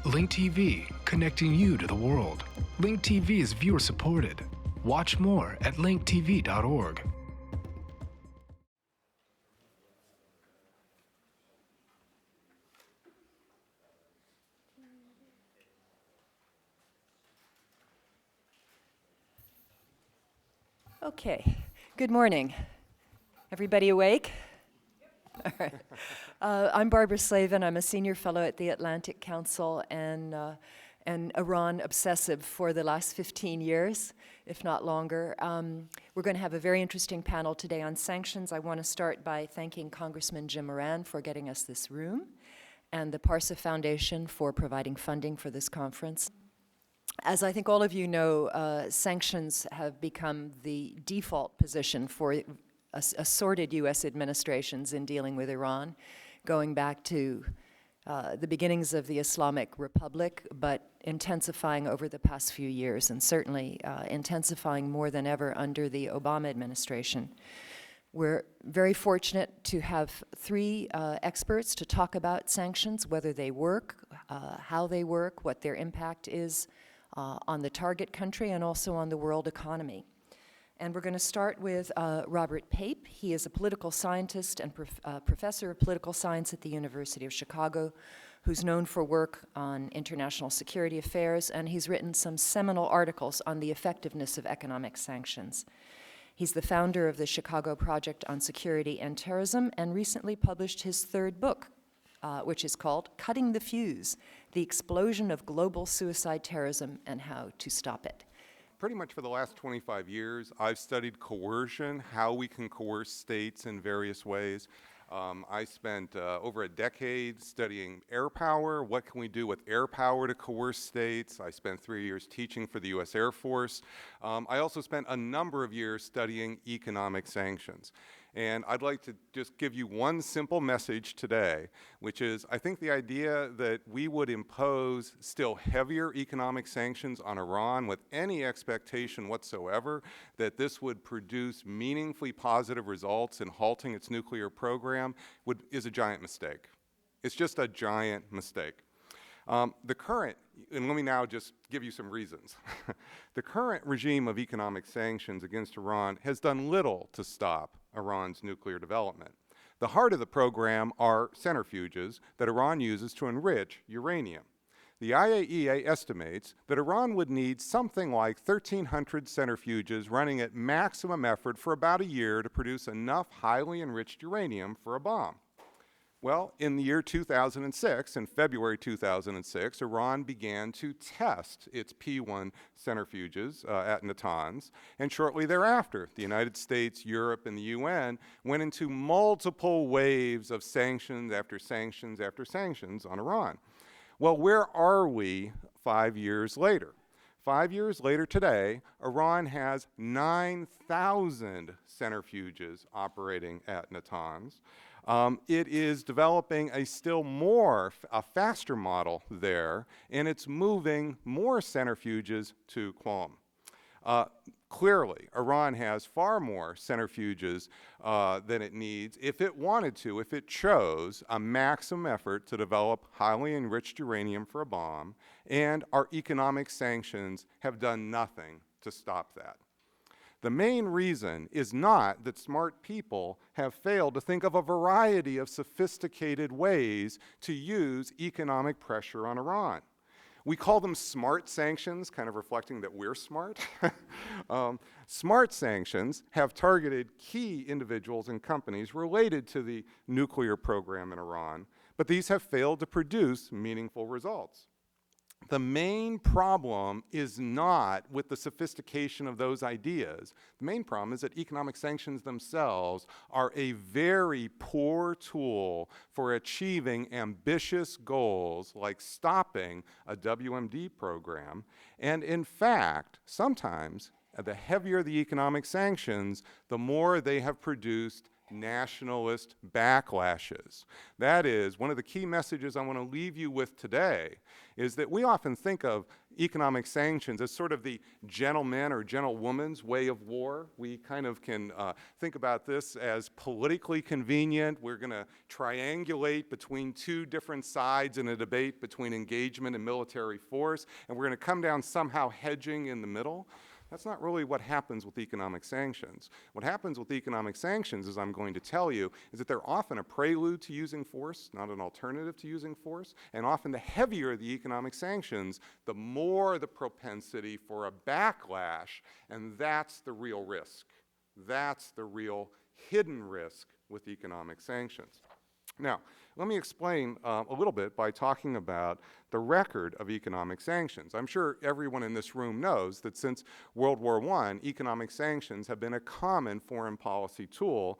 Link TV, connecting you to the world. Link TV is viewer supported. Watch more at linktv.org. Okay, good morning. Everybody awake? All right. I'm Barbara Slavin. I'm a senior fellow at the Atlantic Council and an Iran obsessive for the last 15 years, if not longer. We're going to have a very interesting panel today on sanctions. I want to start by thanking Congressman Jim Moran for getting us this room and the Parsa Foundation for providing funding for this conference. As I think all of you know, sanctions have become the default position for assorted U.S. administrations in dealing with Iran, going back to the beginnings of the Islamic Republic, but intensifying over the past few years, and certainly intensifying more than ever under the Obama administration. We're very fortunate to have three experts to talk about sanctions, whether they work, how they work, what their impact is on the target country and also on the world economy. And we're going to start with Robert Pape. He is a political scientist and professor of political science at the University of Chicago, who's known for work on international security affairs, and he's written some seminal articles on the effectiveness of economic sanctions. He's the founder of the Chicago Project on Security and Terrorism and recently published his third book, which is called Cutting the Fuse: The Explosion of Global Suicide Terrorism and How to Stop It. Pretty much for the last 25 years, I've studied coercion, how we can coerce states in various ways. I spent over a decade studying air power. What can we do with air power to coerce states? I spent 3 years teaching for the U.S. Air Force. I also spent a number of years studying economic sanctions. And I'd like to just give you one simple message today, which is I think the idea that we would impose still heavier economic sanctions on Iran with any expectation whatsoever that this would produce meaningfully positive results in halting its nuclear program is a giant mistake. It's just a giant mistake. The current, and let me now just give you some reasons. The current regime of economic sanctions against Iran has done little to stop Iran's nuclear development. The heart of the program are centrifuges that Iran uses to enrich uranium. The IAEA estimates that Iran would need something like 1,300 centrifuges running at maximum effort for about a year to produce enough highly enriched uranium for a bomb. Well, in the year 2006, in February 2006, Iran began to test its P1 centrifuges at Natanz, and shortly thereafter, the United States, Europe, and the UN went into multiple waves of sanctions after sanctions after sanctions on Iran. Well, where are we 5 years later? 5 years later today, Iran has 9,000 centrifuges operating at Natanz. It is developing a faster model there, and it's moving more centrifuges to Qom. Clearly, Iran has far more centrifuges than it needs if it wanted to, if it chose a maximum effort to develop highly enriched uranium for a bomb, and our economic sanctions have done nothing to stop that. The main reason is not that smart people have failed to think of a variety of sophisticated ways to use economic pressure on Iran. We call them smart sanctions, kind of reflecting that we're smart. Smart sanctions have targeted key individuals and companies related to the nuclear program in Iran, but these have failed to produce meaningful results. The main problem is not with the sophistication of those ideas. The main problem is that economic sanctions themselves are a very poor tool for achieving ambitious goals like stopping a WMD program. And in fact, sometimes the heavier the economic sanctions, the more they have produced nationalist backlashes. That is, one of the key messages I want to leave you with today is that we often think of economic sanctions as sort of the gentleman or gentlewoman's way of war. We kind of can think about this as politically convenient. We're going to triangulate between two different sides in a debate between engagement and military force, and we're going to come down somehow hedging in the middle. That's not really what happens with economic sanctions. What happens with economic sanctions, as I'm going to tell you, is that they're often a prelude to using force, not an alternative to using force, and often the heavier the economic sanctions, the more the propensity for a backlash, and that's the real risk. That's the real hidden risk with economic sanctions. Now, let me explain a little bit by talking about the record of economic sanctions. I'm sure everyone in this room knows that since World War I, economic sanctions have been a common foreign policy tool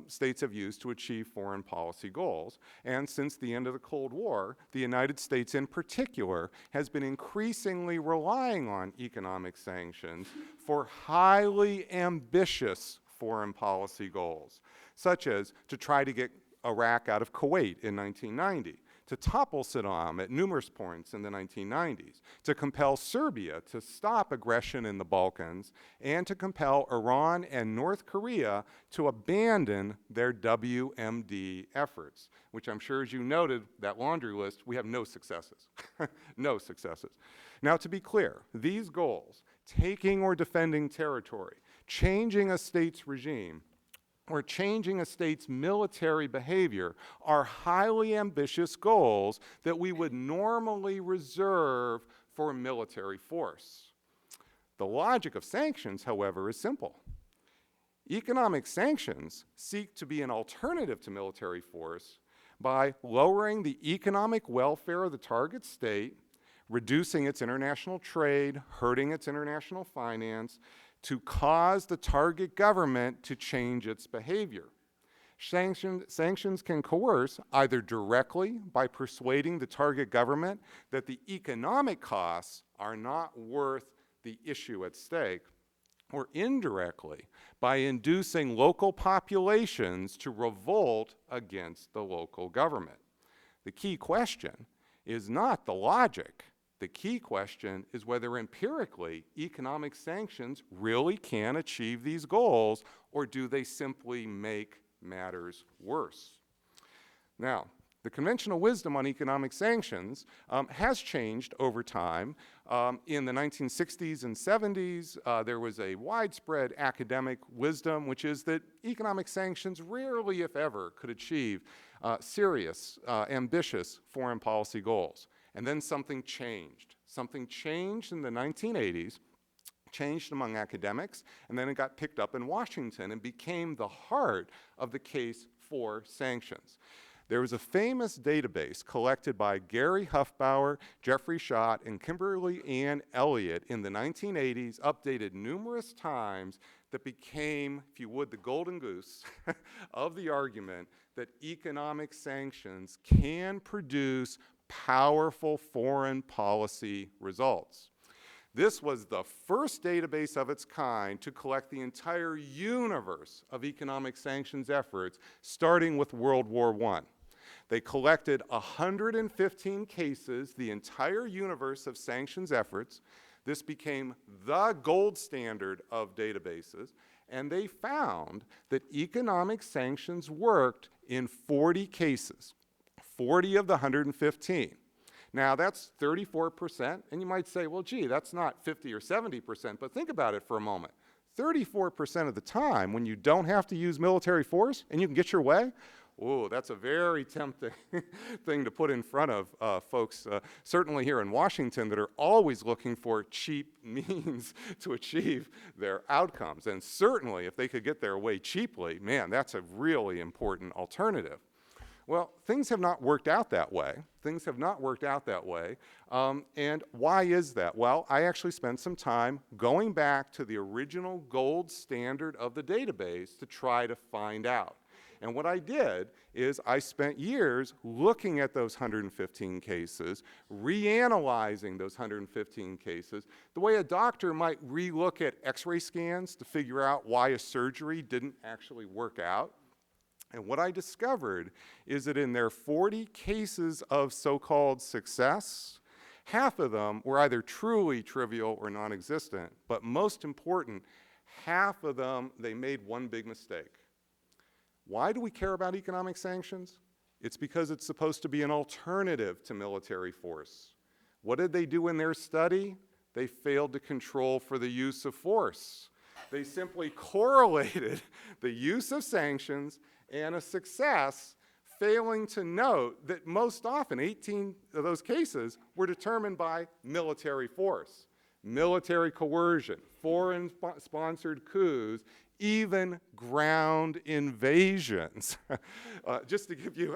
states have used to achieve foreign policy goals. And since the end of the Cold War, the United States in particular has been increasingly relying on economic sanctions for highly ambitious foreign policy goals, such as to try to get Iraq out of Kuwait in 1990, to topple Saddam at numerous points in the 1990s, to compel Serbia to stop aggression in the Balkans, and to compel Iran and North Korea to abandon their WMD efforts, which I'm sure, as you noted, that laundry list, we have no successes. No successes. Now, to be clear, these goals, taking or defending territory, changing a state's regime, or changing a state's military behavior are highly ambitious goals that we would normally reserve for military force. The logic of sanctions, however, is simple. Economic sanctions seek to be an alternative to military force by lowering the economic welfare of the target state, reducing its international trade, hurting its international finance, to cause the target government to change its behavior. Sanctions can coerce either directly by persuading the target government that the economic costs are not worth the issue at stake, or indirectly by inducing local populations to revolt against the local government. The key question is not the logic. The key question is whether empirically economic sanctions really can achieve these goals, or do they simply make matters worse? Now, the conventional wisdom on economic sanctions has changed over time. In the 1960s and 70s, there was a widespread academic wisdom, which is that economic sanctions rarely, if ever, could achieve serious, ambitious foreign policy goals. And then something changed. Something changed in the 1980s, changed among academics, and then it got picked up in Washington and became the heart of the case for sanctions. There was a famous database collected by Gary Huffbauer, Jeffrey Schott, and Kimberly Ann Elliott in the 1980s, updated numerous times, that became, if you would, the golden goose of the argument that economic sanctions can produce powerful foreign policy results. This was the first database of its kind to collect the entire universe of economic sanctions efforts, starting with World War I. They collected 115 cases, the entire universe of sanctions efforts. This became the gold standard of databases, and they found that economic sanctions worked in 40 cases. 40 of the 115. Now, that's 34%, and you might say, well, gee, that's not 50 or 70%, but think about it for a moment. 34% of the time, when you don't have to use military force and you can get your way, oh, that's a very tempting thing to put in front of folks, certainly here in Washington, that are always looking for cheap means to achieve their outcomes. And certainly, if they could get their way cheaply, man, that's a really important alternative. Well, things have not worked out that way. Things have not worked out that way. And why is that? Well, I actually spent some time going back to the original gold standard of the database to try to find out. And what I did is I spent years looking at those 115 cases, reanalyzing those 115 cases, the way a doctor might relook at x-ray scans to figure out why a surgery didn't actually work out. And what I discovered is that in their 40 cases of so-called success, half of them were either truly trivial or non-existent, but most important, half of them, they made one big mistake. Why do we care about economic sanctions? It's because it's supposed to be an alternative to military force. What did they do in their study? They failed to control for the use of force. They simply correlated the use of sanctions and a success, failing to note that most often 18 of those cases were determined by military force, military coercion, foreign-sponsored coups, even ground invasions. Just to give you,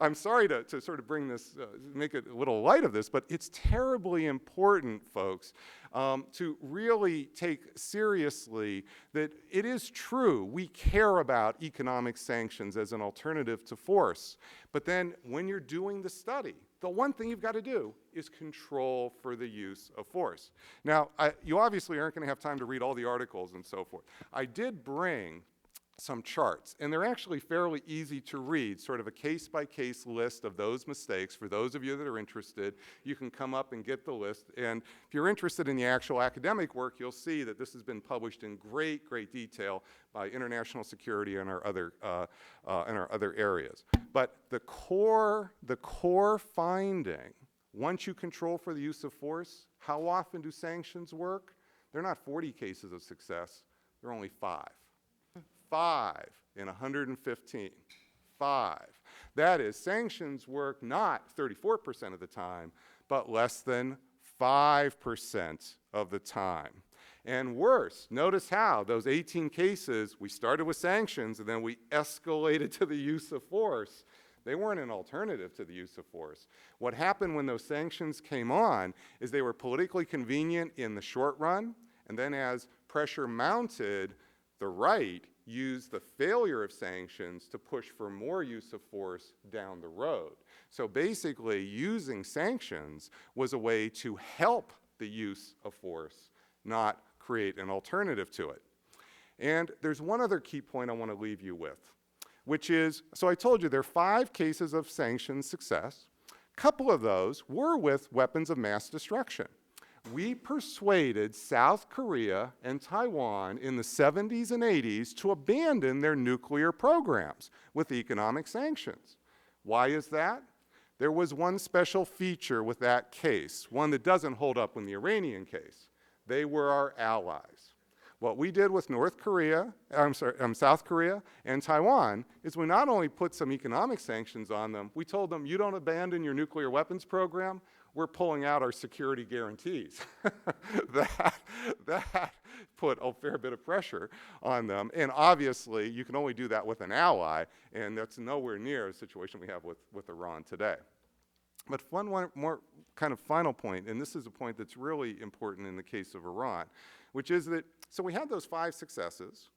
I'm sorry to sort of bring this, make it a little light of this, but it's terribly important, folks, to really take seriously that it is true we care about economic sanctions as an alternative to force. But then when you're doing the study, the one thing you've got to do is control for the use of force. Now, you obviously aren't going to have time to read all the articles and so forth. I did bring some charts, and they're actually fairly easy to read, sort of a case-by-case list of those mistakes. For those of you that are interested, you can come up and get the list. And if you're interested in the actual academic work, you'll see that this has been published in great, great detail by international security and our other areas. But the core finding, once you control for the use of force, how often do sanctions work? They're not 40 cases of success, they're only 5. 5 in 115. 5. That is, sanctions work not 34% of the time, but less than 5% of the time. And worse, notice how those 18 cases, we started with sanctions and then we escalated to the use of force. They weren't an alternative to the use of force. What happened when those sanctions came on is they were politically convenient in the short run, and then as pressure mounted, the right used the failure of sanctions to push for more use of force down the road. So basically, using sanctions was a way to help the use of force, not create an alternative to it. And there's one other key point I want to leave you with, which is, so I told you there are 5 cases of sanctions success. A couple of those were with weapons of mass destruction. We persuaded South Korea and Taiwan in the 70s and 80s to abandon their nuclear programs with economic sanctions. Why is that? There was one special feature with that case, one that doesn't hold up in the Iranian case. They were our allies. What we did with South Korea and Taiwan is we not only put some economic sanctions on them, we told them, you don't abandon your nuclear weapons program, we're pulling out our security guarantees. that put a fair bit of pressure on them. And obviously, you can only do that with an ally, and that's nowhere near a situation we have with Iran today. But one more kind of final point, and this is a point that's really important in the case of Iran, which is that, so we had those 5 successes.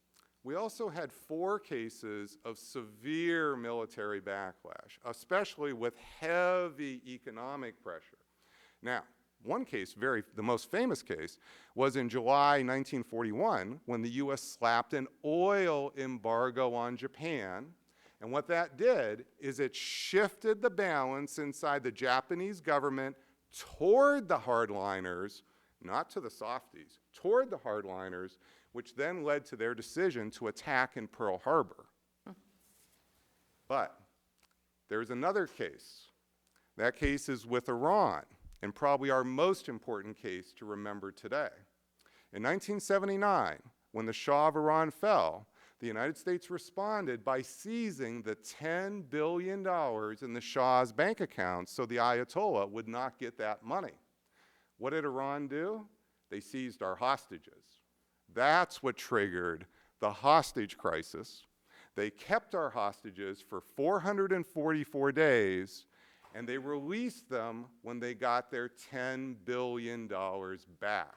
We also had 4 cases of severe military backlash, especially with heavy economic pressure. Now, one case, the most famous case, was in July 1941 when the US slapped an oil embargo on Japan. And what that did is it shifted the balance inside the Japanese government toward the hardliners, not to the softies, toward the hardliners, which then led to their decision to attack in Pearl Harbor. But there's another case. That case is with Iran, and probably our most important case to remember today. In 1979, when the Shah of Iran fell, the United States responded by seizing the $10 billion in the Shah's bank accounts so the Ayatollah would not get that money. What did Iran do? They seized our hostages. That's what triggered the hostage crisis. They kept our hostages for 444 days, and they released them when they got their $10 billion back.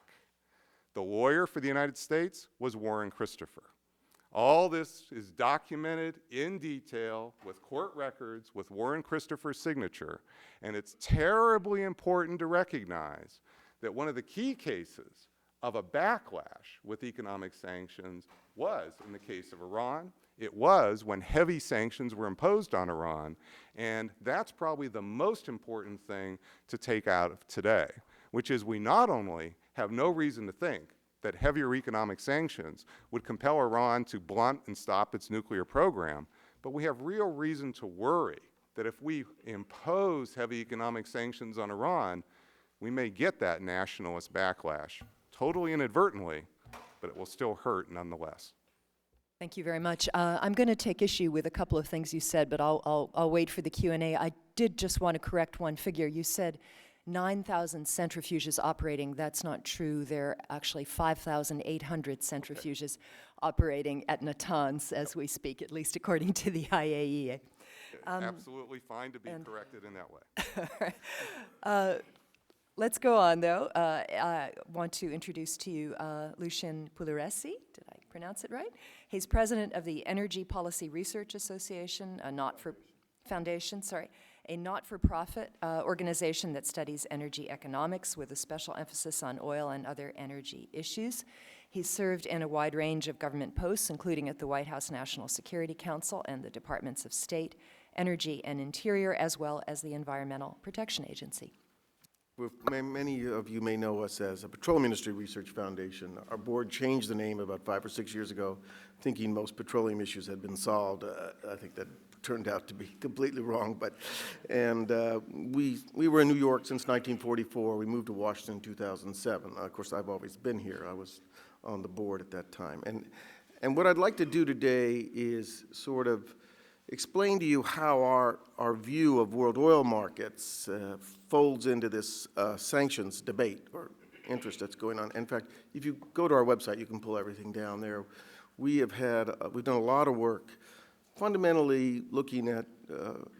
The lawyer for the United States was Warren Christopher. All this is documented in detail with court records, with Warren Christopher's signature, and it's terribly important to recognize that one of the key cases of a backlash with economic sanctions was in the case of Iran. It was when heavy sanctions were imposed on Iran, and that's probably the most important thing to take out of today, which is we not only have no reason to think that heavier economic sanctions would compel Iran to blunt and stop its nuclear program, but we have real reason to worry that if we impose heavy economic sanctions on Iran, we may get that nationalist backlash, totally inadvertently, but it will still hurt nonetheless. Thank you very much. I'm going to take issue with a couple of things you said, but I'll wait for the Q&A. I did just want to correct one figure. You said 9,000 centrifuges operating. That's not true. There are actually 5,800 centrifuges operating at Natanz as we speak, at least according to the IAEA. Absolutely fine to be corrected in that way. Let's go on, though. I want to introduce to you Lucien Pugliese. Did I pronounce it right? He's president of the Energy Policy Research Association, a not-for-profit organization that studies energy economics with a special emphasis on oil and other energy issues. He's served in a wide range of government posts, including at the White House National Security Council and the Departments of State, Energy and Interior, as well as the Environmental Protection Agency. Many of you may know us as a Petroleum Industry Research Foundation. Our board changed the name about 5 or 6 years ago, thinking most petroleum issues had been solved. I think that turned out to be completely wrong. We were in New York since 1944. We moved to Washington in 2007. Of course, I've always been here. I was on the board at that time. And what I'd like to do today is sort of explain to you how our view of world oil markets folds into this sanctions debate or interest that's going on. In fact, if you go to our website, you can pull everything down there. We've done a lot of work fundamentally looking at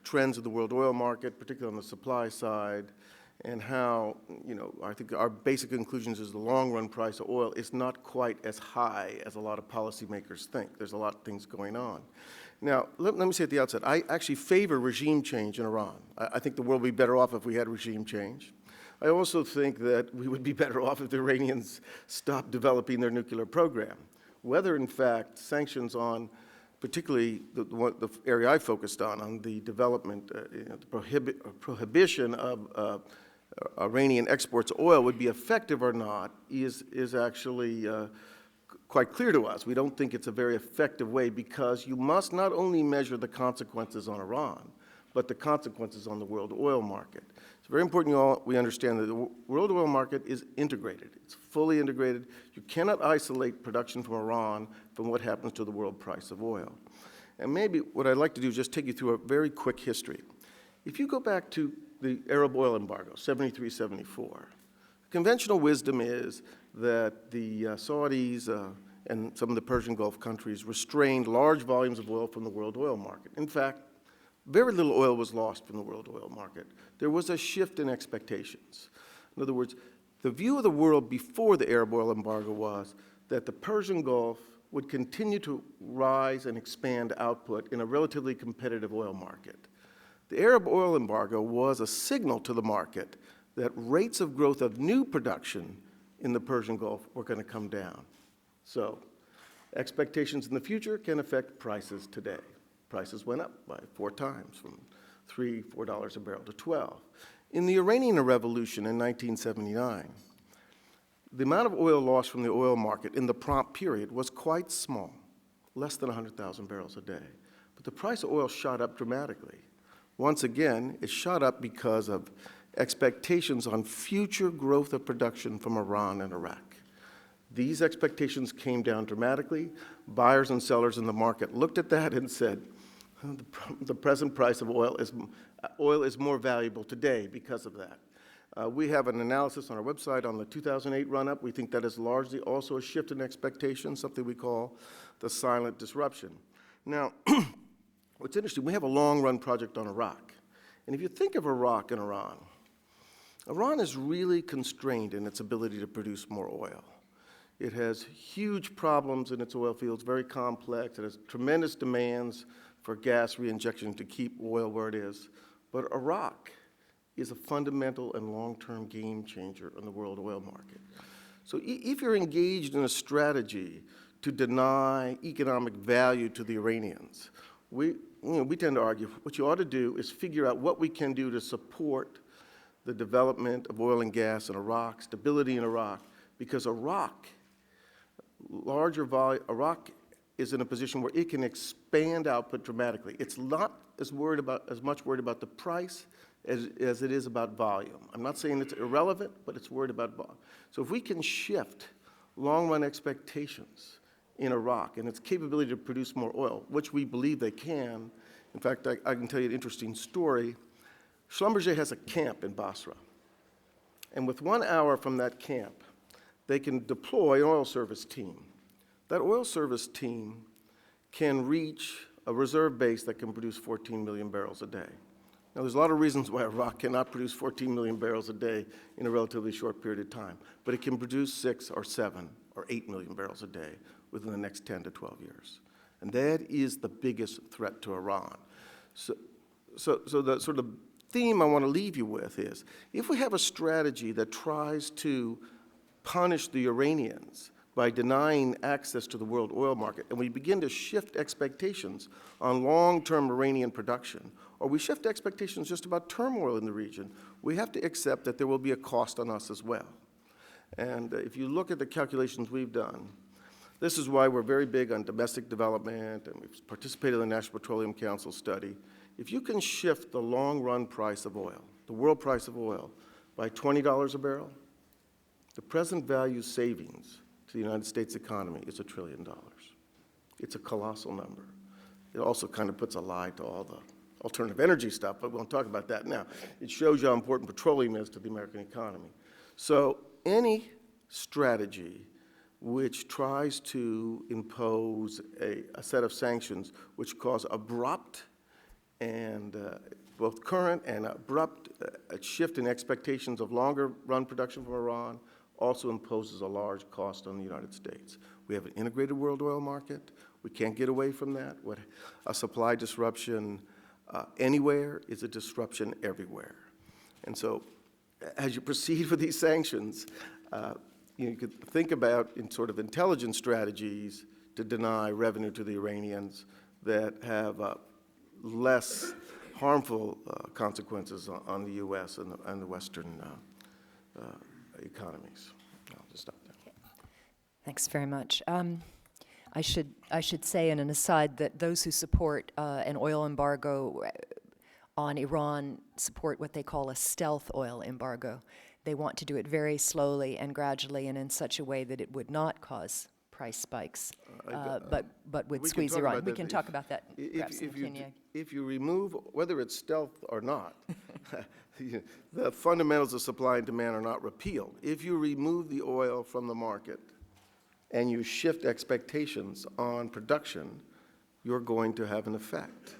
trends of the world oil market, particularly on the supply side, and how, I think our basic conclusions is the long-run price of oil is not quite as high as a lot of policymakers think. There's a lot of things going on. Now, let me say at the outset, I actually favor regime change in Iran. I think the world would be better off if we had regime change. I also think that we would be better off if the Iranians stopped developing their nuclear program. Whether, in fact, sanctions on particularly the area I focused on the development, the prohibition of Iranian exports of oil would be effective or not is actually quite clear to us. We don't think it's a very effective way because you must not only measure the consequences on Iran, but the consequences on the world oil market. It's very important we understand that the world oil market is integrated. It's fully integrated. You cannot isolate production from Iran from what happens to the world price of oil. And maybe what I'd like to do is just take you through a very quick history. If you go back to the Arab oil embargo, 73, 74, conventional wisdom is that the Saudis and some of the Persian Gulf countries restrained large volumes of oil from the world oil market. In fact, very little oil was lost from the world oil market. There was a shift in expectations. In other words, the view of the world before the Arab oil embargo was that the Persian Gulf would continue to rise and expand output in a relatively competitive oil market. The Arab oil embargo was a signal to the market that rates of growth of new production in the Persian Gulf were going to come down. So expectations in the future can affect prices today. Prices went up by 4 times, from $3, $4 a barrel to 12. In the Iranian Revolution in 1979, the amount of oil lost from the oil market in the prompt period was quite small, less than 100,000 barrels a day. But the price of oil shot up dramatically. Once again, it shot up because of expectations on future growth of production from Iran and Iraq. These expectations came down dramatically. Buyers and sellers in the market looked at that and said, the present price of oil is more valuable today because of that. We have an analysis on our website on the 2008 run-up. We think that is largely also a shift in expectations, something we call the silent disruption. Now, what's interesting, we have a long-run project on Iraq. And if you think of Iraq and Iran, Iran is really constrained in its ability to produce more oil. It has huge problems in its oil fields, very complex. It has tremendous demands for gas reinjection to keep oil where it is. But Iraq is a fundamental and long-term game changer in the world oil market. So if you're engaged in a strategy to deny economic value to the Iranians, we tend to argue what you ought to do is figure out what we can do to support the development of oil and gas in Iraq, stability in Iraq, because Iraq is in a position where it can expand output dramatically. It's not as much worried about the price as it is about volume. I'm not saying it's irrelevant, but it's worried about volume. So if we can shift long-run expectations in Iraq and its capability to produce more oil, which we believe they can. In fact, I can tell you an interesting story. Schlumberger has a camp in Basra. And with 1 hour from that camp, they can deploy an oil service team. That oil service team can reach a reserve base that can produce 14 million barrels a day. Now, there's a lot of reasons why Iraq cannot produce 14 million barrels a day in a relatively short period of time, but it can produce 6 or 7 or 8 million barrels a day within the next 10 to 12 years. And that is the biggest threat to Iran. So the sort of theme I want to leave you with is, if we have a strategy that tries to punish the Iranians by denying access to the world oil market, and we begin to shift expectations on long-term Iranian production, or we shift expectations just about turmoil in the region, we have to accept that there will be a cost on us as well. And if you look at the calculations we've done, this is why we're very big on domestic development, and we've participated in the National Petroleum Council study. If you can shift the long-run price of oil, the world price of oil, by $20 a barrel, the present value savings to the United States economy is $1 trillion. It's a colossal number. It also kind of puts a lie to all the alternative energy stuff, but we won't talk about that now. It shows you how important petroleum is to the American economy. So any strategy which tries to impose a set of sanctions which cause abrupt and both current and abrupt shift in expectations of longer run production from Iran also imposes a large cost on the United States. We have an integrated world oil market. We can't get away from that. A supply disruption anywhere is a disruption everywhere. And so as you proceed with these sanctions, you could think about in sort of intelligence strategies to deny revenue to the Iranians that have less harmful consequences on the U.S. and the Western economies. I'll just stop there. Okay. Thanks very much. I should say in an aside that those who support an oil embargo on Iran support what they call a stealth oil embargo. They want to do it very slowly and gradually and in such a way that it would not cause price spikes, but would squeeze Iran. We can talk about that perhaps in NIAC. If you remove, whether it's stealth or not, the fundamentals of supply and demand are not repealed. If you remove the oil from the market and you shift expectations on production, you're going to have an effect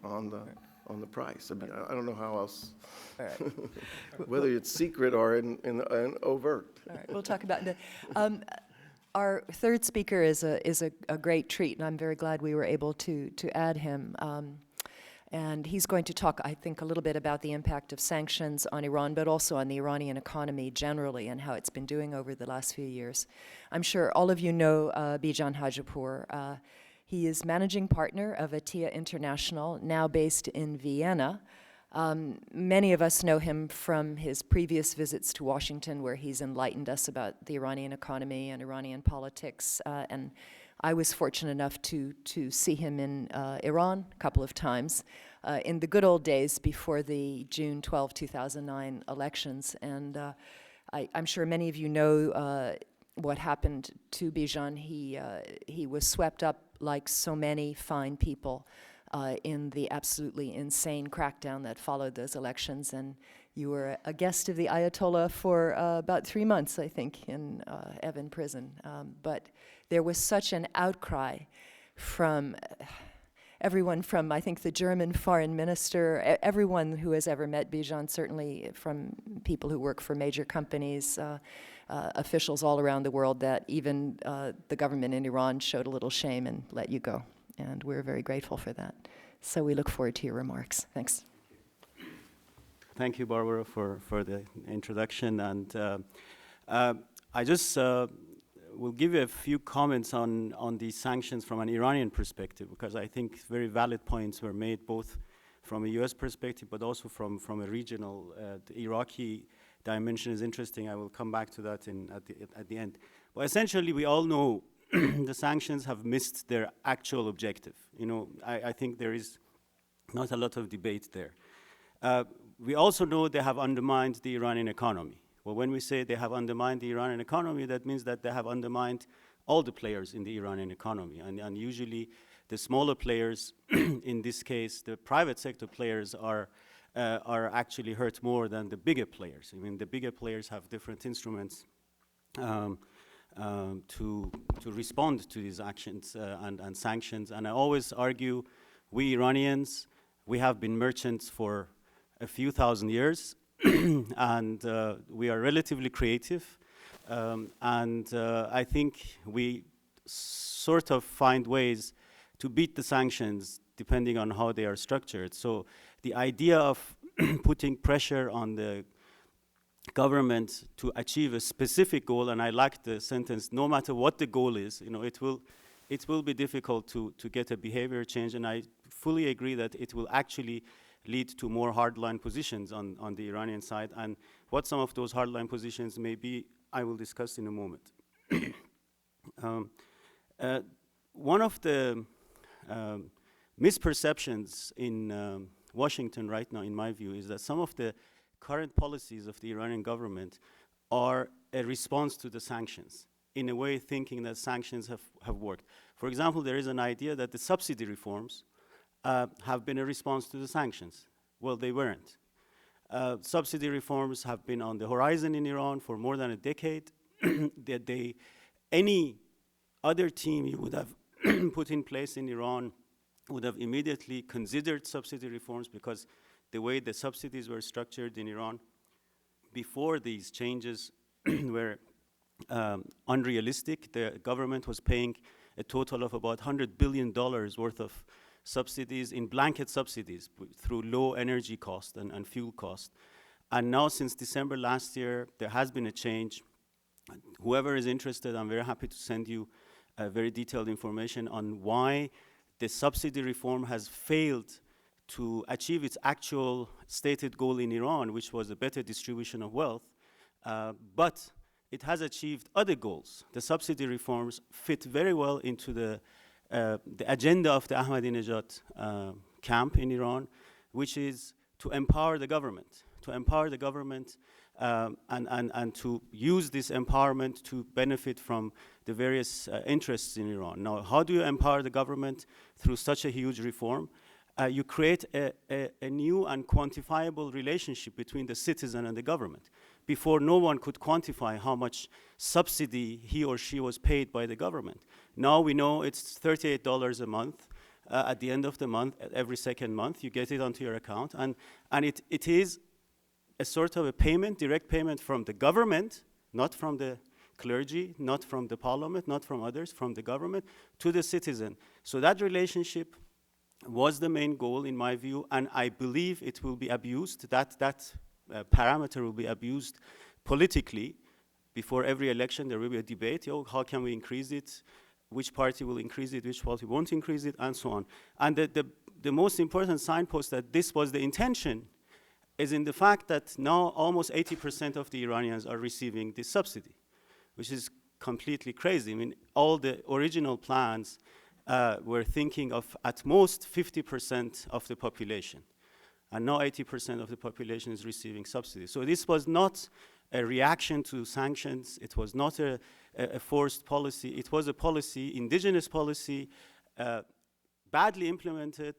on the price. I mean, I don't know how else, All right. whether it's secret or in overt. All right, we'll talk about that. Our third speaker is a great treat, and I'm very glad we were able to add him. And he's going to talk, I think, a little bit about the impact of sanctions on Iran, but also on the Iranian economy generally and how it's been doing over the last few years. I'm sure all of you know Bijan Hajipour. He is managing partner of Atia International, now based in Vienna. Many of us know him from his previous visits to Washington, where he's enlightened us about the Iranian economy and Iranian politics. And I was fortunate enough to see him in Iran a couple of times in the good old days before the June 12, 2009 elections. And I'm sure many of you know what happened to Bijan. He was swept up like so many fine people in the absolutely insane crackdown that followed those elections. And you were a guest of the Ayatollah for about 3 months, I think, in Evin prison. But there was such an outcry from everyone from, I think, the German foreign minister, everyone who has ever met Bijan, certainly from people who work for major companies, officials all around the world, that even the government in Iran showed a little shame and let you go. And we're very grateful for that. So we look forward to your remarks. Thanks. Thank you, Barbara, for the introduction. And I just will give you a few comments on these sanctions from an Iranian perspective, because I think very valid points were made both from a US perspective, but also from a regional. The Iraqi dimension is interesting. I will come back to that at the end. But essentially, we all know the sanctions have missed their actual objective. You know, I think there is not a lot of debate there. We also know they have undermined the Iranian economy. Well, when we say they have undermined the Iranian economy, that means that they have undermined all the players in the Iranian economy. And usually the smaller players, in this case, the private sector players are actually hurt more than the bigger players. I mean, the bigger players have different instruments to respond to these actions and sanctions. And I always argue, we Iranians, we have been merchants for a few thousand years, and we are relatively creative. I think we sort of find ways to beat the sanctions depending on how they are structured. So the idea of putting pressure on the government to achieve a specific goal, and I like the sentence, no matter what the goal is, you know, it will be difficult to get a behavior change, and I fully agree that it will actually lead to more hardline positions on the Iranian side, and what some of those hardline positions may be, I will discuss in a moment. One of the misperceptions in Washington right now, in my view, is that some of the current policies of the Iranian government are a response to the sanctions, in a way thinking that sanctions have worked. For example, there is an idea that the subsidy reforms have been a response to the sanctions. Well, they weren't. Subsidy reforms have been on the horizon in Iran for more than a decade. Any other team you would have put in place in Iran would have immediately considered subsidy reforms, because the way the subsidies were structured in Iran before these changes were unrealistic. The government was paying a total of about $100 billion worth of subsidies in blanket subsidies through low energy cost and fuel cost. And now, since December last year, there has been a change. Whoever is interested, I'm very happy to send you very detailed information on why the subsidy reform has failed to achieve its actual stated goal in Iran, which was a better distribution of wealth, but it has achieved other goals. The subsidy reforms fit very well into the agenda of the Ahmadinejad camp in Iran, which is to empower the government, and to use this empowerment to benefit from the various interests in Iran. Now, how do you empower the government through such a huge reform? You create a new and quantifiable relationship between the citizen and the government. Before, no one could quantify how much subsidy he or she was paid by the government. Now we know it's $38 a month. At the end of the month, every second month, you get it onto your account. And it is a sort of a payment, direct payment from the government, not from the clergy, not from the parliament, not from others, from the government to the citizen. So that relationship was the main goal, in my view, and I believe it will be abused. That parameter will be abused politically. Before every election, there will be a debate. How can we increase it? Which party will increase it? Which party won't increase it? And so on. And the most important signpost that this was the intention is in the fact that now almost 80% of the Iranians are receiving this subsidy, which is completely crazy. I mean, all the original plans were thinking of at most 50% of the population. And now 80% of the population is receiving subsidies. So this was not a reaction to sanctions. It was not a forced policy. It was a policy, indigenous policy, badly implemented,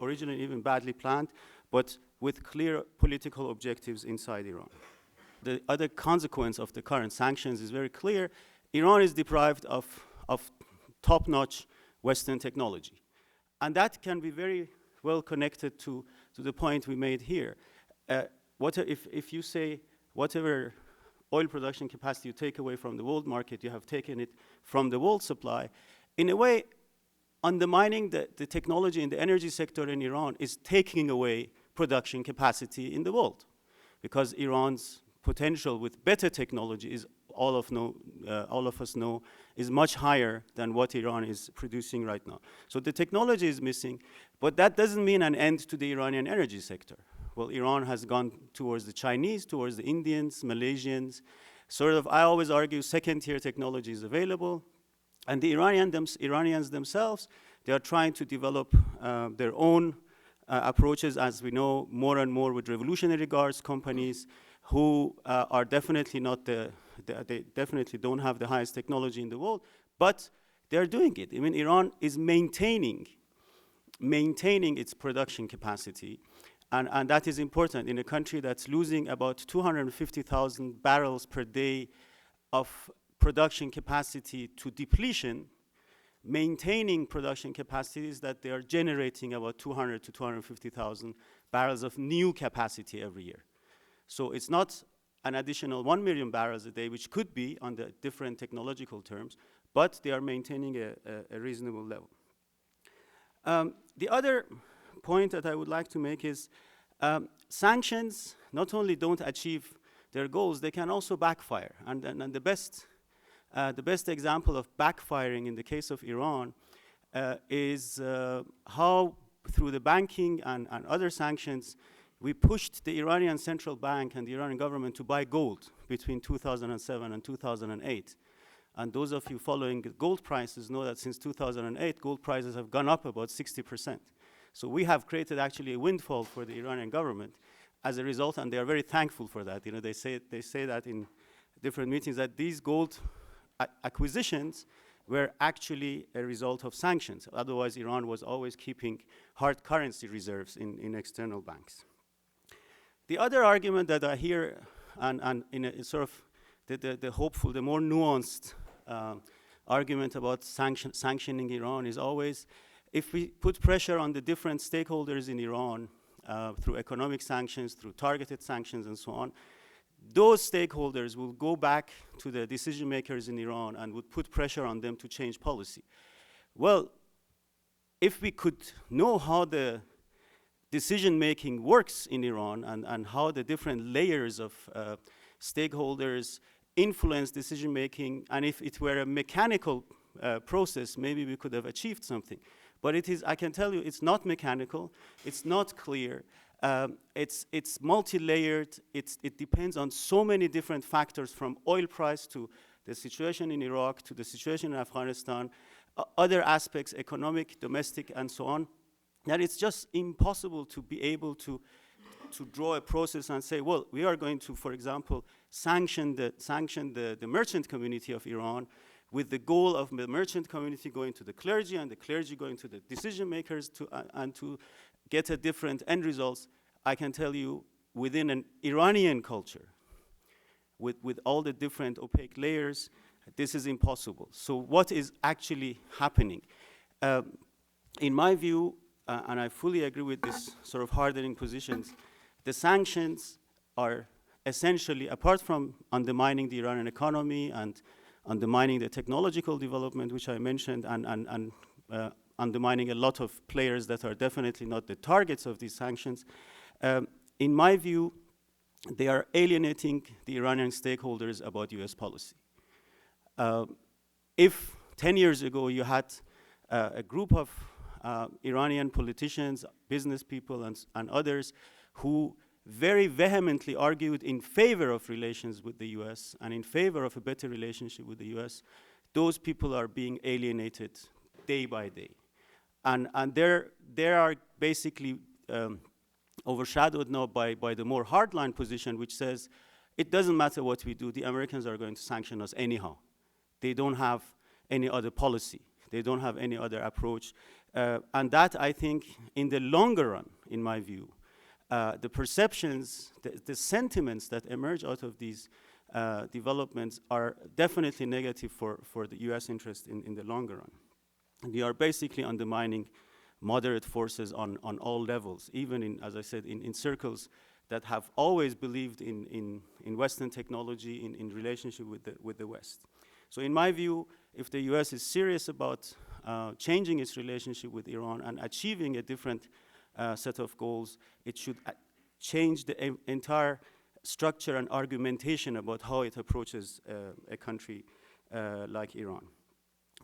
originally even badly planned, but with clear political objectives inside Iran. The other consequence of the current sanctions is very clear. Iran is deprived of top-notch Western technology. And that can be very well connected to the point we made here. If you say whatever oil production capacity you take away from the world market, you have taken it from the world supply, in a way, undermining the technology in the energy sector in Iran is taking away production capacity in the world, because Iran's potential with better technology is, all of us know, is much higher than what Iran is producing right now. So the technology is missing, but that doesn't mean an end to the Iranian energy sector. Well, Iran has gone towards the Chinese, towards the Indians, Malaysians. I always argue second-tier technology is available, and the Iranians themselves, they are trying to develop their own approaches, as we know, more and more with revolutionary guards companies who are definitely not they definitely don't have the highest technology in the world, but they're doing it. I mean, Iran is maintaining its production capacity, and that is important in a country that's losing about 250,000 barrels per day of production capacity to depletion. Maintaining production capacities that they are generating about 200 to 250,000 barrels of new capacity every year. So it's not an additional 1 million barrels a day, which could be on the different technological terms, but they are maintaining a reasonable level. The other point that I would like to make is sanctions not only don't achieve their goals, they can also backfire. And the best example of backfiring in the case of Iran is how through the banking and other sanctions, we pushed the Iranian central bank and the Iranian government to buy gold between 2007 and 2008. And those of you following the gold prices know that since 2008, gold prices have gone up about 60%. So we have created actually a windfall for the Iranian government as a result, and they are very thankful for that. You know, they say that in different meetings that these gold acquisitions were actually a result of sanctions. Otherwise, Iran was always keeping hard currency reserves in external banks. The other argument that I hear, and in a sort of the hopeful, the more nuanced argument about sanctioning Iran is always, if we put pressure on the different stakeholders in Iran through economic sanctions, through targeted sanctions and so on, those stakeholders will go back to the decision makers in Iran and would put pressure on them to change policy. Well, if we could know how the decision-making works in Iran and how the different layers of stakeholders influence decision-making, and if it were a mechanical process, maybe we could have achieved something. But it is, I can tell you, it's not mechanical, it's not clear, it's multi-layered, it depends on so many different factors, from oil price to the situation in Iraq to the situation in Afghanistan, other aspects, economic, domestic, and so on, that it's just impossible to be able to draw a process and say, well, we are going to, for example, sanction the merchant community of Iran, with the goal of the merchant community going to the clergy and the clergy going to the decision makers and to get a different end results. I can tell you, within an Iranian culture, with all the different opaque layers, this is impossible. So what is actually happening? In my view, and I fully agree with this sort of hardening positions, the sanctions are essentially, apart from undermining the Iranian economy and undermining the technological development, which I mentioned, and undermining a lot of players that are definitely not the targets of these sanctions, in my view, they are alienating the Iranian stakeholders about US policy. If 10 years ago you had a group of Iranian politicians, business people, and others who very vehemently argued in favor of relations with the US and in favor of a better relationship with the US, those people are being alienated day by day. And they are basically overshadowed now by the more hardline position, which says, it doesn't matter what we do, the Americans are going to sanction us anyhow. They don't have any other policy. They don't have any other approach. And that, I think, in the longer run, in my view, the perceptions, the sentiments that emerge out of these developments are definitely negative for the US interest in the longer run. And they are basically undermining moderate forces on all levels, even in, as I said, in circles that have always believed in Western technology in relationship with the West. So in my view, if the US is serious about changing its relationship with Iran and achieving a different set of goals, it should change the entire structure and argumentation about how it approaches a country like Iran.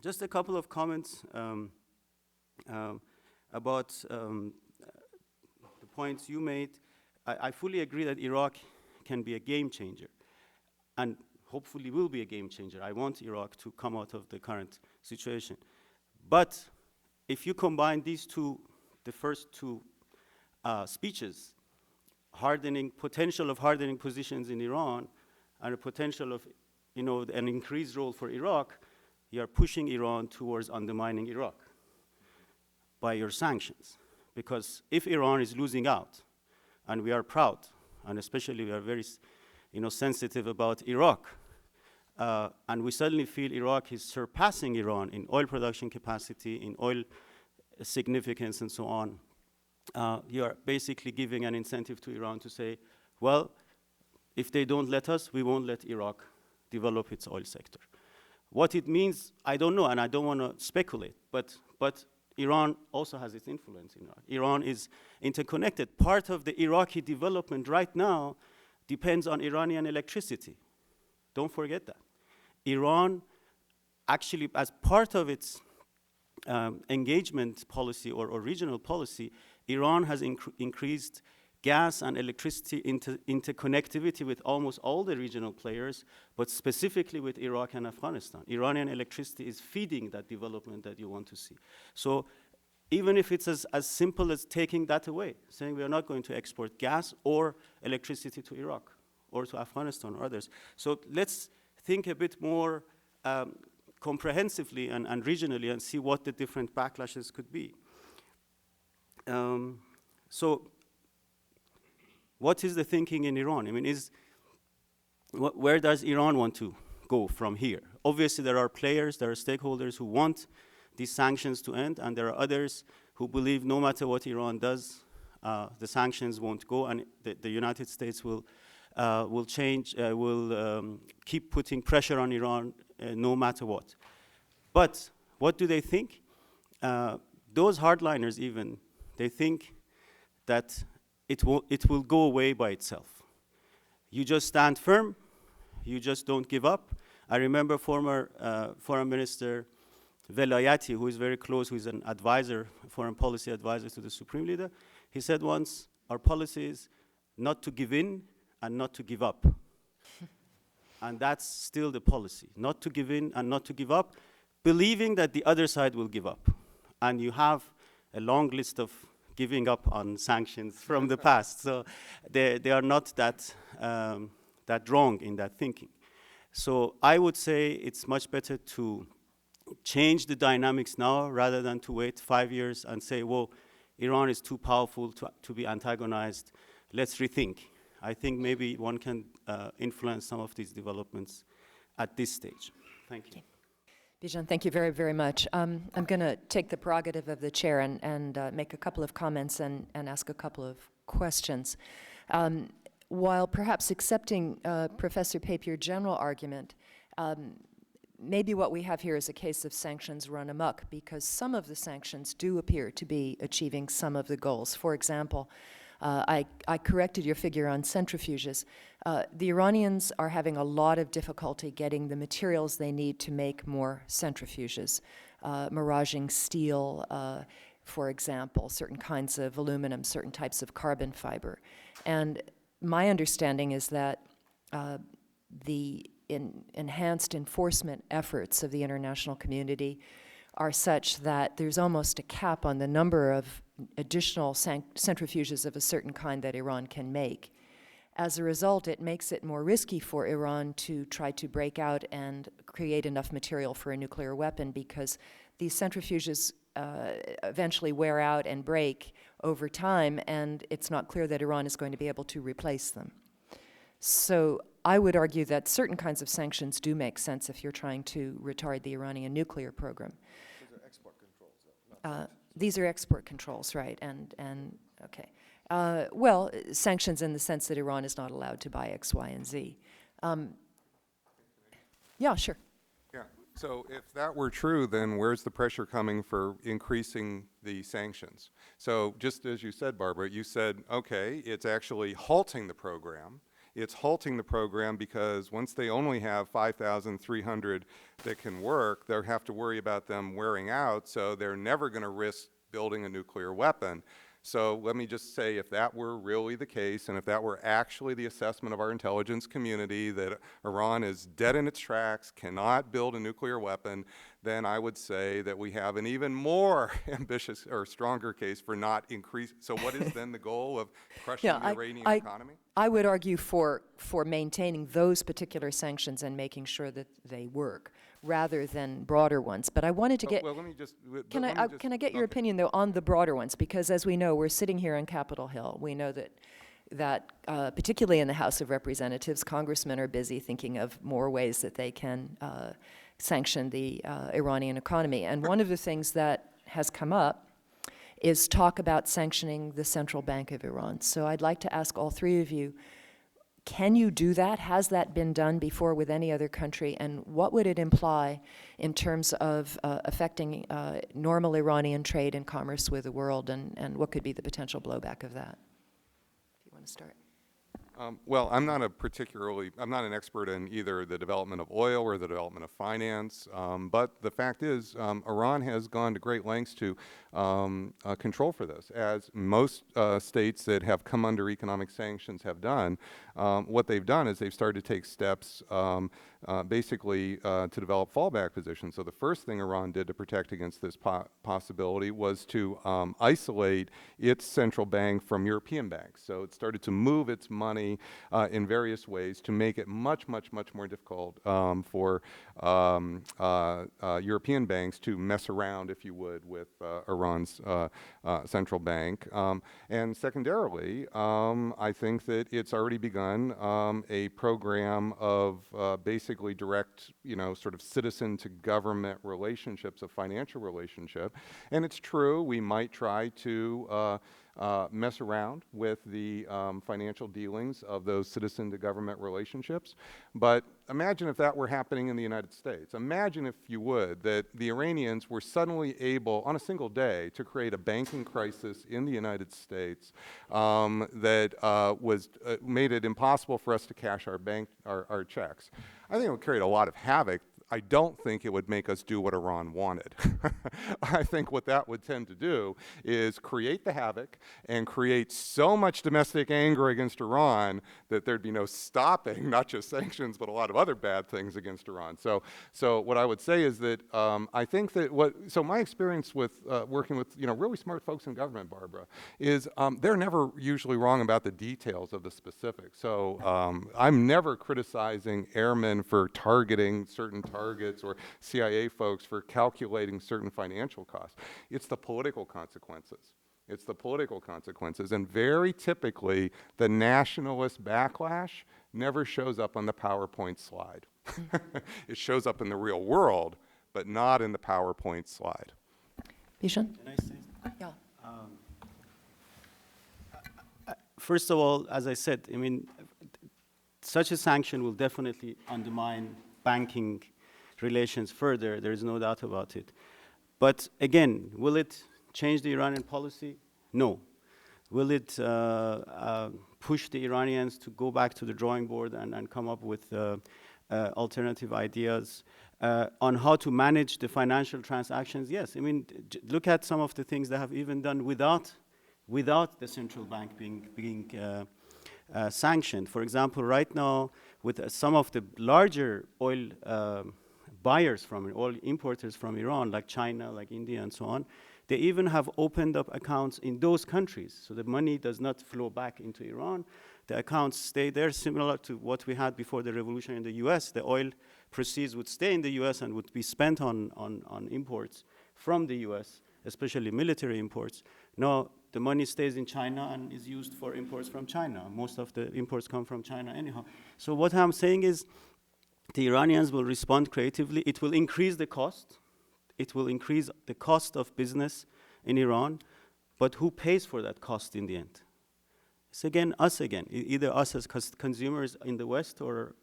Just a couple of comments about the points you made. I fully agree that Iraq can be a game changer, and hopefully will be a game changer. I want Iraq to come out of the current situation. But if you combine these two, the first two speeches, potential of hardening positions in Iran and a potential of, an increased role for Iraq, you are pushing Iran towards undermining Iraq by your sanctions. Because if Iran is losing out, and we are proud, and especially we are very sensitive about Iraq, and we suddenly feel Iraq is surpassing Iran in oil production capacity, in oil significance, and so on, you are basically giving an incentive to Iran to say, well, if they don't let us, we won't let Iraq develop its oil sector. What it means, I don't know, and I don't want to speculate, but Iran also has its influence in Iraq. Iran is interconnected. Part of the Iraqi development right now depends on Iranian electricity. Don't forget that. Iran actually, as part of its engagement policy or regional policy, Iran has increased gas and electricity interconnectivity with almost all the regional players, but specifically with Iraq and Afghanistan. Iranian electricity is feeding that development that you want to see. So even if it's as simple as taking that away, saying we are not going to export gas or electricity to Iraq or to Afghanistan or others. So let's think a bit more comprehensively and regionally and see what the different backlashes could be. So what is the thinking in Iran? I mean, where does Iran want to go from here? Obviously, there are players, there are stakeholders who want these sanctions to end, and there are others who believe no matter what Iran does, the sanctions won't go, and the United States will keep putting pressure on Iran no matter what. But what do they think? Those hardliners even, they think that it will go away by itself. You just stand firm, you just don't give up. I remember former Foreign Minister Velayati, who is very close, who is an advisor, foreign policy advisor to the Supreme Leader. He said once, our policy is not to give in and not to give up. And that's still the policy, not to give in and not to give up, believing that the other side will give up. And you have a long list of giving up on sanctions from the past. So they are not that wrong in that thinking. So I would say it's much better to change the dynamics now rather than to wait 5 years and say, well, Iran is too powerful to be antagonized. Let's rethink. I think maybe one can influence some of these developments at this stage. Thank you. Bijan, thank you very, very much. I'm going to take the prerogative of the chair and make a couple of comments and ask a couple of questions. While perhaps accepting Professor Pape, your general argument, maybe what we have here is a case of sanctions run amok, because some of the sanctions do appear to be achieving some of the goals. For example, I corrected your figure on centrifuges. The Iranians are having a lot of difficulty getting the materials they need to make more centrifuges, miraging steel, for example, certain kinds of aluminum, certain types of carbon fiber. And my understanding is that the enhanced enforcement efforts of the international community are such that there's almost a cap on the number of additional centrifuges of a certain kind that Iran can make. As a result, it makes it more risky for Iran to try to break out and create enough material for a nuclear weapon, because these centrifuges eventually wear out and break over time, and it's not clear that Iran is going to be able to replace them. So I would argue that certain kinds of sanctions do make sense if you're trying to retard the Iranian nuclear program. Those are export controls, though, not These are export controls, right? And okay. Well, sanctions in the sense that Iran is not allowed to buy X, Y, and Z. Yeah, sure. Yeah. So if that were true, then where's the pressure coming for increasing the sanctions? So just as you said, Barbara, you said, okay, it's actually halting the program. It's halting the program because once they only have 5,300 that can work, they'll have to worry about them wearing out, so they're never going to risk building a nuclear weapon. So let me just say, if that were really the case, and if that were actually the assessment of our intelligence community, that Iran is dead in its tracks, cannot build a nuclear weapon, then I would say that we have an even more ambitious or stronger case for not increase. So what is then the goal of crushing the Iranian economy? I would argue for maintaining those particular sanctions and making sure that they work, rather than broader ones. But I wanted to get. Well, let me just. Can I get your opinion though on the broader ones? Because as we know, we're sitting here on Capitol Hill. We know that particularly in the House of Representatives, congressmen are busy thinking of more ways that they can sanction the Iranian economy. And one of the things that has come up is talk about sanctioning the central bank of Iran. So I'd like to ask all three of you, can you do that? Has that been done before with any other country? And what would it imply in terms of affecting normal Iranian trade and commerce with the world, and what could be the potential blowback of that? If you want to start. Well, I'm not an expert in either the development of oil or the development of finance, but the fact is Iran has gone to great lengths to control for this, as most states that have come under economic sanctions have done. What they've done is they've started to take steps basically to develop fallback positions. So the first thing Iran did to protect against this possibility was to isolate its central bank from European banks. So it started to move its money in various ways to make it much, much, much more difficult for European banks to mess around, if you would, with Iran's central bank. And secondarily, I think that it's already begun a program of basically direct, sort of citizen to government relationships, a financial relationship. And it's true, we might try to mess around with the financial dealings of those citizen to government relationships. But imagine if that were happening in the United States. Imagine, if you would, that the Iranians were suddenly able, on a single day, to create a banking crisis in the United States that made it impossible for us to cash our checks. I think it would create a lot of havoc. I don't think it would make us do what Iran wanted. I think what that would tend to do is create the havoc and create so much domestic anger against Iran that there'd be no stopping, not just sanctions, but a lot of other bad things against Iran. So what I would say is that I think that my experience with working with really smart folks in government, Barbara, is they're never usually wrong about the details of the specifics. So I'm never criticizing airmen for targeting certain targets or CIA folks for calculating certain financial costs. It's the political consequences. It's the political consequences. And very typically, the nationalist backlash never shows up on the PowerPoint slide. It shows up in the real world, but not in the PowerPoint slide. Bishan? Can I say? Yeah. First of all, as I said, such a sanction will definitely undermine banking relations further. There is no doubt about it. But again, will it change the Iranian policy? No. Will it push the Iranians to go back to the drawing board and come up with alternative ideas on how to manage the financial transactions? Yes. Look at some of the things they have even done without the central bank being sanctioned. For example, right now, with some of the larger oil buyers oil importers from Iran, like China, like India, and so on, they even have opened up accounts in those countries. So the money does not flow back into Iran. The accounts stay there, similar to what we had before the revolution in the US. The oil proceeds would stay in the US and would be spent on imports from the US, especially military imports. Now, the money stays in China and is used for imports from China. Most of the imports come from China anyhow. So what I'm saying is the Iranians will respond creatively. It will increase the cost. It will increase the cost of business in Iran, but who pays for that cost in the end? It's again us again, either us as consumers in the West or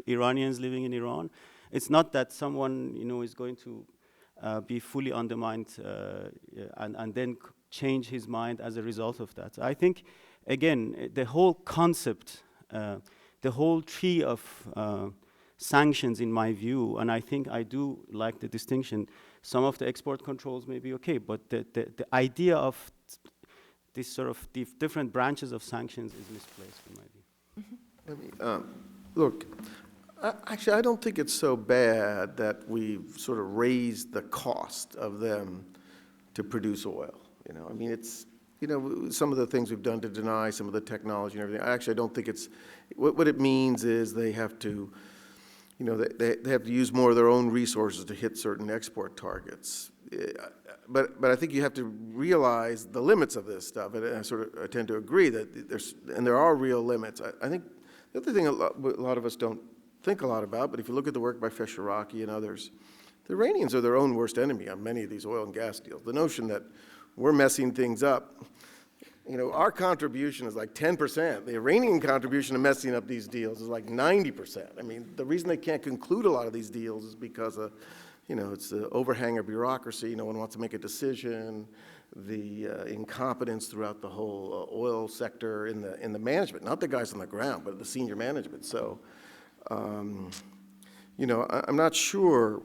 Iranians living in Iran. It's not that someone is going to be fully undermined and then change his mind as a result of that. I think, again, the whole concept, the whole tree of sanctions, in my view, and I think I do like the distinction, some of the export controls may be okay, but the idea of this sort of different branches of sanctions is misplaced, in my view. Let me, look, actually, I don't think it's so bad that we've sort of raised the cost of them to produce oil. I mean, it's, some of the things we've done to deny some of the technology and everything. I don't think it's, what it means is they have to, they have to use more of their own resources to hit certain export targets. But I think you have to realize the limits of this stuff, and I tend to agree that there are real limits. I think the other thing a lot of us don't think a lot about, but if you look at the work by Fesharaki and others, the Iranians are their own worst enemy on many of these oil and gas deals. The notion that we're messing things up, our contribution is like 10%. The Iranian contribution to messing up these deals is like 90%. I mean, the reason they can't conclude a lot of these deals is because of, it's the overhang of bureaucracy. No one wants to make a decision. The incompetence throughout the whole oil sector in the management, not the guys on the ground, but the senior management. So, I'm not sure.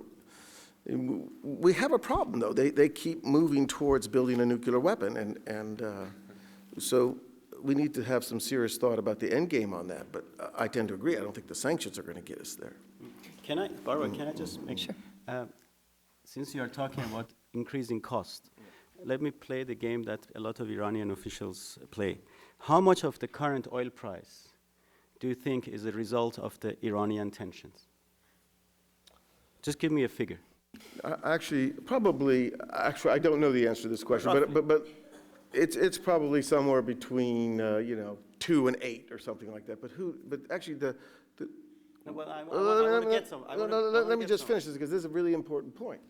We have a problem, though. They keep moving towards building a nuclear weapon, and so we need to have some serious thought about the end game on that. But I tend to agree. I don't think the sanctions are going to get us there. Barbara, can I just make sure? Since you are talking about increasing cost, let me play the game that a lot of Iranian officials play. How much of the current oil price do you think is a result of the Iranian tensions? Just give me a figure. Actually, I don't know the answer to this question, but it's probably somewhere between 2 and 8 or something like that. But actually let me just finish this, because this is a really important point.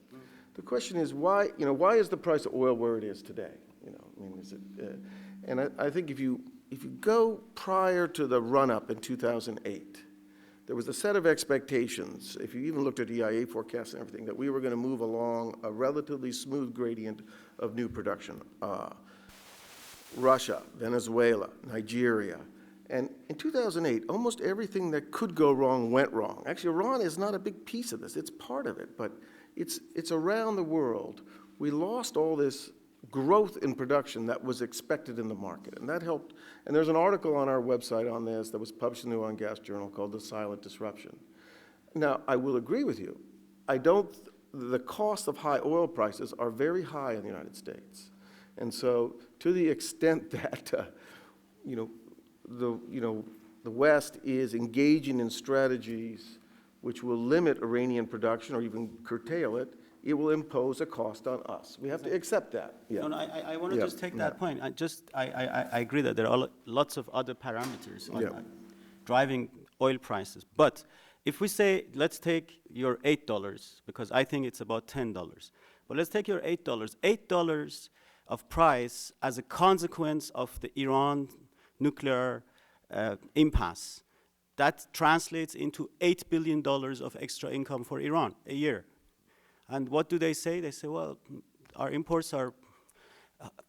The question is why is the price of oil where it is today? And I think if you go prior to the run-up in 2008, there was a set of expectations, if you even looked at EIA forecasts and everything, that we were going to move along a relatively smooth gradient of new production. Russia, Venezuela, Nigeria. And in 2008, almost everything that could go wrong went wrong. Actually, Iran is not a big piece of this. It's part of it, but it's around the world. We lost all this growth in production that was expected in the market, and that helped. And there's an article on our website on this that was published in the Oil and Gas Journal called The Silent Disruption. Now, I will agree with you. The cost of high oil prices are very high in the United States. And so to the extent that, the West is engaging in strategies which will limit Iranian production or even curtail it, it will impose a cost on us. We have to accept that. Yeah. No, I want to just take that point. I agree that there are lots of other parameters driving oil prices. But if we say, let's take your $8, because I think it's about $10. But let's take your $8. $8 of price as a consequence of the Iran nuclear impasse. That translates into $8 billion of extra income for Iran a year. And what do they say? They say, well, our imports are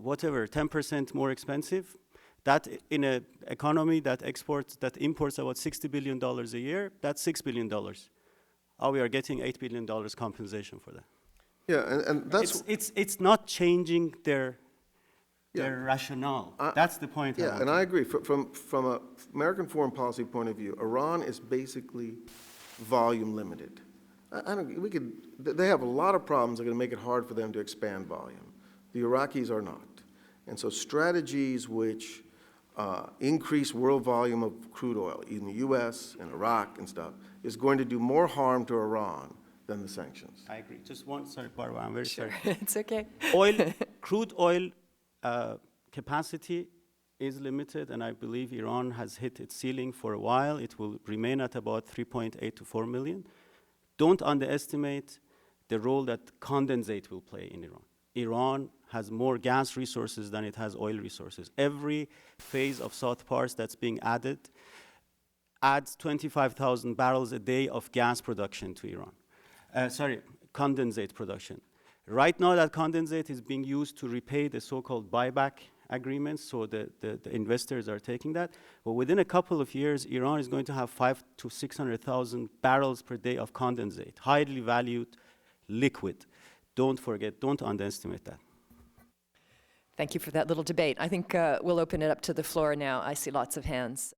10% more expensive. That in an economy that imports about $60 billion a year, that's $6 billion. We are getting $8 billion compensation for that. Yeah, and that's... It's not changing their rationale. That's the point. Yeah, and I agree. From an American foreign policy point of view, Iran is basically volume limited. They have a lot of problems that are going to make it hard for them to expand volume. The Iraqis are not. And so strategies which increase world volume of crude oil in the U.S. and Iraq and stuff is going to do more harm to Iran than the sanctions. I agree. Sorry, Barbara, I'm very sorry. It's okay. Crude oil capacity is limited, and I believe Iran has hit its ceiling for a while. It will remain at about 3.8 to 4 million. Don't underestimate the role that condensate will play in Iran. Iran has more gas resources than it has oil resources. Every phase of South Pars that's being added adds 25,000 barrels a day of gas production to Iran. Condensate production. Right now, that condensate is being used to repay the so-called buyback agreements, so the investors are taking that. But within a couple of years, Iran is going to have 500,000 to 600,000 barrels per day of condensate, highly valued liquid. Don't forget, don't underestimate that. Thank you for that little debate. I think we'll open it up to the floor now. I see lots of hands.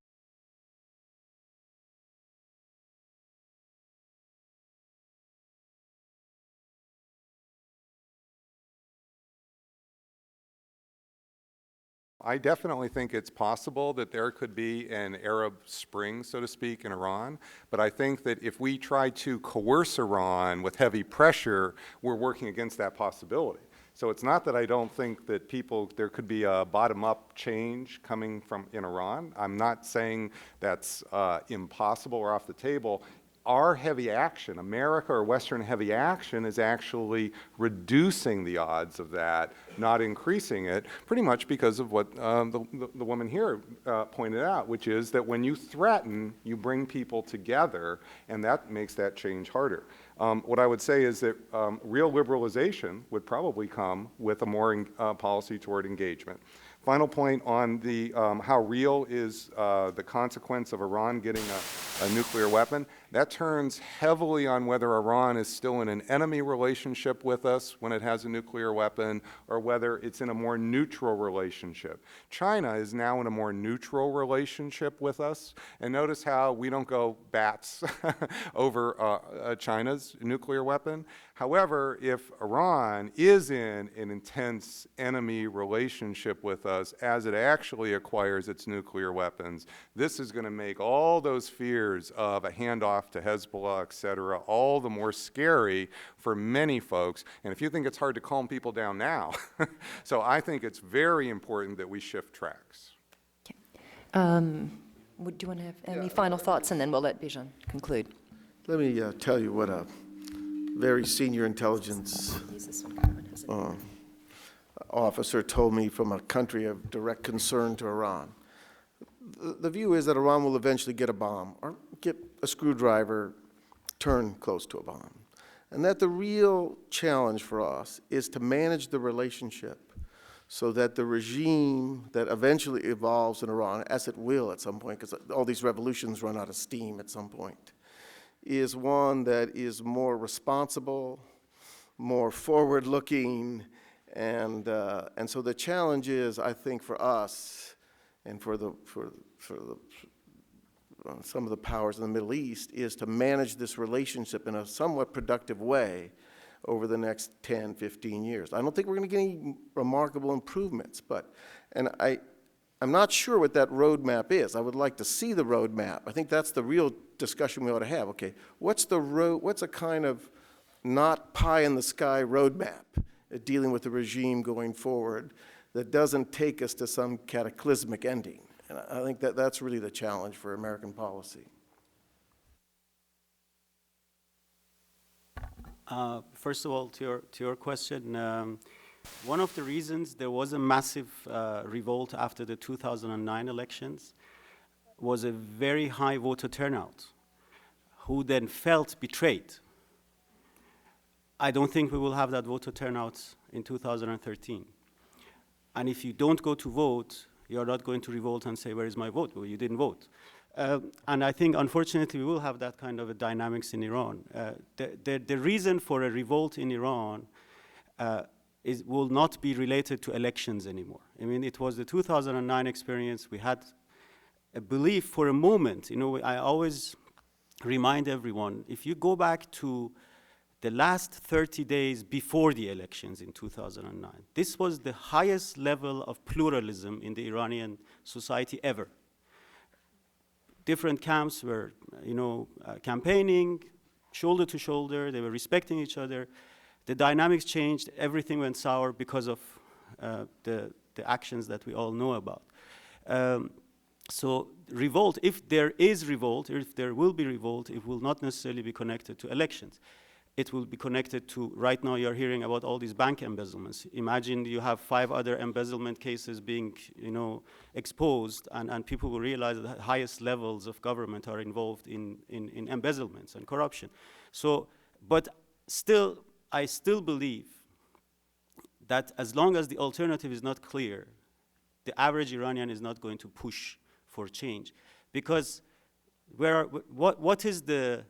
I definitely think it's possible that there could be an Arab Spring, so to speak, in Iran. But I think that if we try to coerce Iran with heavy pressure, we're working against that possibility. So it's not that I don't think that there could be a bottom-up change coming from in Iran. I'm not saying that's impossible or off the table. Our heavy action, America or Western heavy action, is actually reducing the odds of that, not increasing it, pretty much because of what the woman here pointed out, which is that when you threaten, you bring people together, and that makes that change harder. What I would say is that real liberalization would probably come with a more policy toward engagement. Final point on the how real is the consequence of Iran getting a nuclear weapon. That turns heavily on whether Iran is still in an enemy relationship with us when it has a nuclear weapon, or whether it's in a more neutral relationship. China is now in a more neutral relationship with us, and notice how we don't go bats over China's nuclear weapon. However, if Iran is in an intense enemy relationship with us as it actually acquires its nuclear weapons, this is going to make all those fears of a handoff to Hezbollah, et cetera, all the more scary for many folks. And if you think it's hard to calm people down now, so I think it's very important that we shift tracks. Okay. Do you want to have any final thoughts, and then we'll let Bijan conclude. Let me tell you what a very senior intelligence officer told me from a country of direct concern to Iran. The view is that Iran will eventually get a bomb or get a screwdriver turned close to a bomb. And that the real challenge for us is to manage the relationship so that the regime that eventually evolves in Iran, as it will at some point, because all these revolutions run out of steam at some point, is one that is more responsible, more forward-looking, and so the challenge is, I think, for us and for some of the powers in the Middle East, is to manage this relationship in a somewhat productive way over the next 10, 15 years. I don't think we're going to get any remarkable improvements, and I'm not sure what that roadmap is. I would like to see the roadmap. I think that's the real discussion we ought to have. Okay, what's a kind of not pie-in-the-sky roadmap at dealing with the regime going forward that doesn't take us to some cataclysmic ending? And I think that's really the challenge for American policy. First of all, to your question, one of the reasons there was a massive revolt after the 2009 elections was a very high voter turnout, who then felt betrayed. I don't think we will have that voter turnout in 2013. And if you don't go to vote, you're not going to revolt and say, where is my vote? Well, you didn't vote. And I think, unfortunately, we will have that kind of a dynamics in Iran. The reason for a revolt in Iran will not be related to elections anymore. I mean, it was the 2009 experience. We had a belief for a moment. You know, I always remind everyone, if you go back to the last 30 days before the elections in 2009, this was the highest level of pluralism in the Iranian society ever. Different camps were, campaigning shoulder to shoulder. They were respecting each other. The dynamics changed. Everything went sour because of the actions that we all know about. So revolt, if there is revolt, or if there will be revolt, it will not necessarily be connected to elections. it will be connected to, right now you're hearing about all these bank embezzlements. Imagine you have 5 other embezzlement cases being, exposed, and people will realize that the highest levels of government are involved in embezzlements and corruption. So, but still, I still believe that as long as the alternative is not clear, the average Iranian is not going to push for change. Because what is the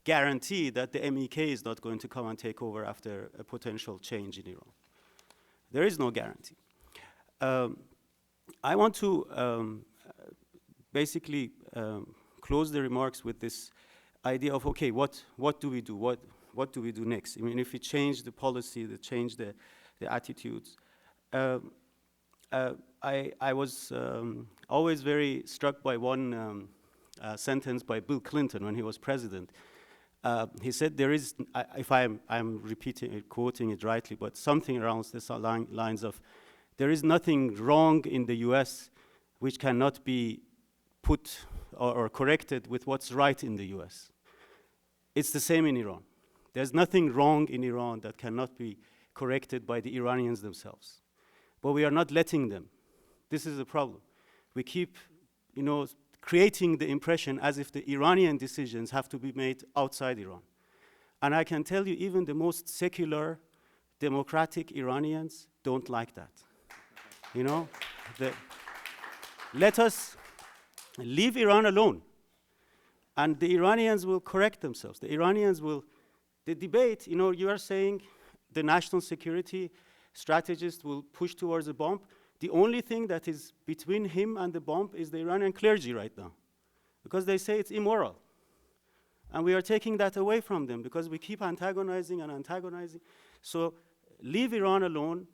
guarantee that the MEK is not going to come and take over after a potential change in Iran? There is no guarantee. I want to basically close the remarks with this idea of, okay, what do we do? What do we do next? I mean, if we change the policy, change the attitudes. I was always very struck by one sentence by Bill Clinton when he was president. He said there is, if I'm repeating it, quoting it rightly, but something around this lines of, there is nothing wrong in the US which cannot be put or corrected with what's right in the US. It's the same in Iran. There's nothing wrong in Iran that cannot be corrected by the Iranians themselves. But we are not letting them. This is the problem. We keep, creating the impression as if the Iranian decisions have to be made outside Iran. And I can tell you, even the most secular, democratic Iranians don't like that. Let us leave Iran alone, and the Iranians will correct themselves. The Iranians will, the debate, you are saying the national security strategist will push towards a bomb. The only thing that is between him and the bomb is the Iranian clergy right now, because they say it's immoral. And we are taking that away from them because we keep antagonizing and antagonizing. So leave Iran alone.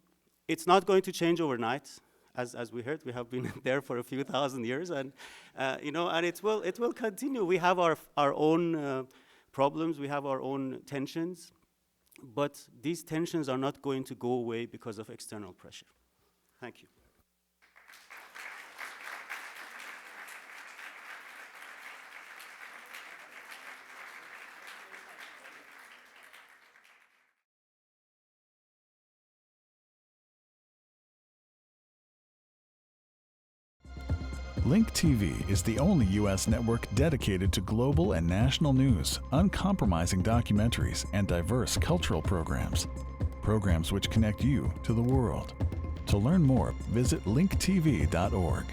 It's not going to change overnight. As we heard, we have been there for a few thousand years, and and it will continue. We have our own problems. We have our own tensions, but these tensions are not going to go away because of external pressure. Thank you. Link TV is the only U.S. network dedicated to global and national news, uncompromising documentaries, and diverse cultural programs. Programs which connect you to the world. To learn more, visit linktv.org.